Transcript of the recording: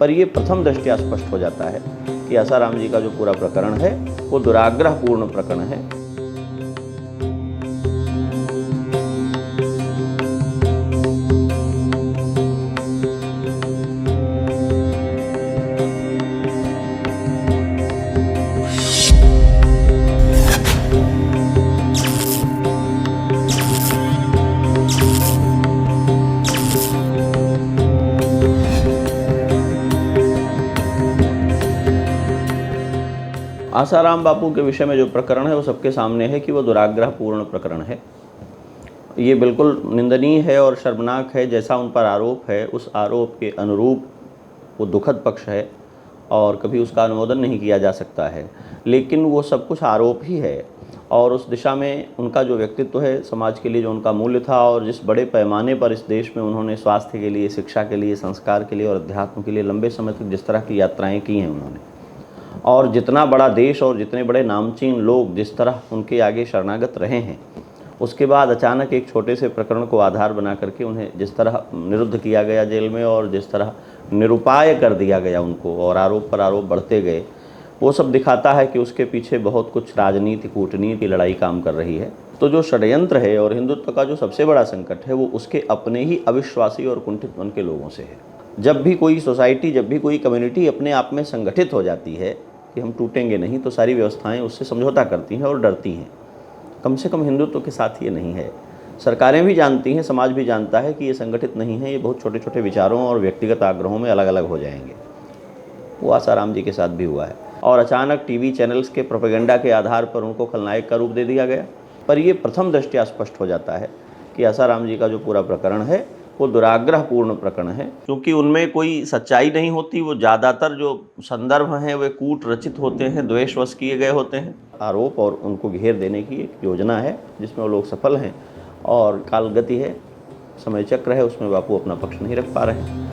पर ये प्रथम दृष्टया स्पष्ट हो जाता है कि आसाराम जी का जो पूरा प्रकरण है वो दुराग्रहपूर्ण प्रकरण है। आसाराम बापू के विषय में जो प्रकरण है वो सबके सामने है कि वो दुराग्रहपूर्ण प्रकरण है। ये बिल्कुल निंदनीय है और शर्मनाक है। जैसा उन पर आरोप है उस आरोप के अनुरूप वो दुखद पक्ष है और कभी उसका अनुमोदन नहीं किया जा सकता है, लेकिन वो सब कुछ आरोप ही है। और उस दिशा में उनका जो व्यक्तित्व है, समाज के लिए जो उनका मूल्य था और जिस बड़े पैमाने पर इस देश में उन्होंने स्वास्थ्य के लिए, शिक्षा के लिए, संस्कार के लिए और अध्यात्म के लिए लंबे समय तक जिस तरह की यात्राएं की हैं उन्होंने, और जितना बड़ा देश और जितने बड़े नामचीन लोग जिस तरह उनके आगे शरणागत रहे हैं, उसके बाद अचानक एक छोटे से प्रकरण को आधार बना करके उन्हें जिस तरह निरुद्ध किया गया जेल में और जिस तरह निरुपाय कर दिया गया उनको और आरोप पर आरोप बढ़ते गए, वो सब दिखाता है कि उसके पीछे बहुत कुछ राजनीति, कूटनीति, लड़ाई काम कर रही है। तो जो षड्यंत्र है और हिंदुत्व का जो सबसे बड़ा संकट है वो उसके अपने ही अविश्वासी और कुंठित मन के लोगों से है। जब भी कोई सोसाइटी, जब भी कोई कम्युनिटी अपने आप में संगठित हो जाती है कि हम टूटेंगे नहीं, तो सारी व्यवस्थाएं उससे समझौता करती हैं और डरती हैं। कम से कम हिंदुत्व के साथ ये नहीं है। सरकारें भी जानती हैं, समाज भी जानता है कि ये संगठित नहीं है, ये बहुत छोटे छोटे विचारों और व्यक्तिगत आग्रहों में अलग अलग हो जाएंगे। वो आसाराम जी के साथ भी हुआ है और अचानक टीवी चैनल्स के प्रोपेगेंडा के आधार पर उनको खलनायक का रूप दे दिया गया। पर ये प्रथम दृष्टया स्पष्ट हो जाता है कि आसाराम जी का जो पूरा प्रकरण है वो दुराग्रहपूर्ण प्रकरण है, क्योंकि उनमें कोई सच्चाई नहीं होती। वो ज़्यादातर जो संदर्भ हैं वे कूट रचित होते हैं, द्वेषवश किए गए होते हैं। आरोप और उनको घेर देने की एक योजना है जिसमें वो लोग सफल हैं और कालगति है, समय चक्र है, उसमें बापू अपना पक्ष नहीं रख पा रहे हैं।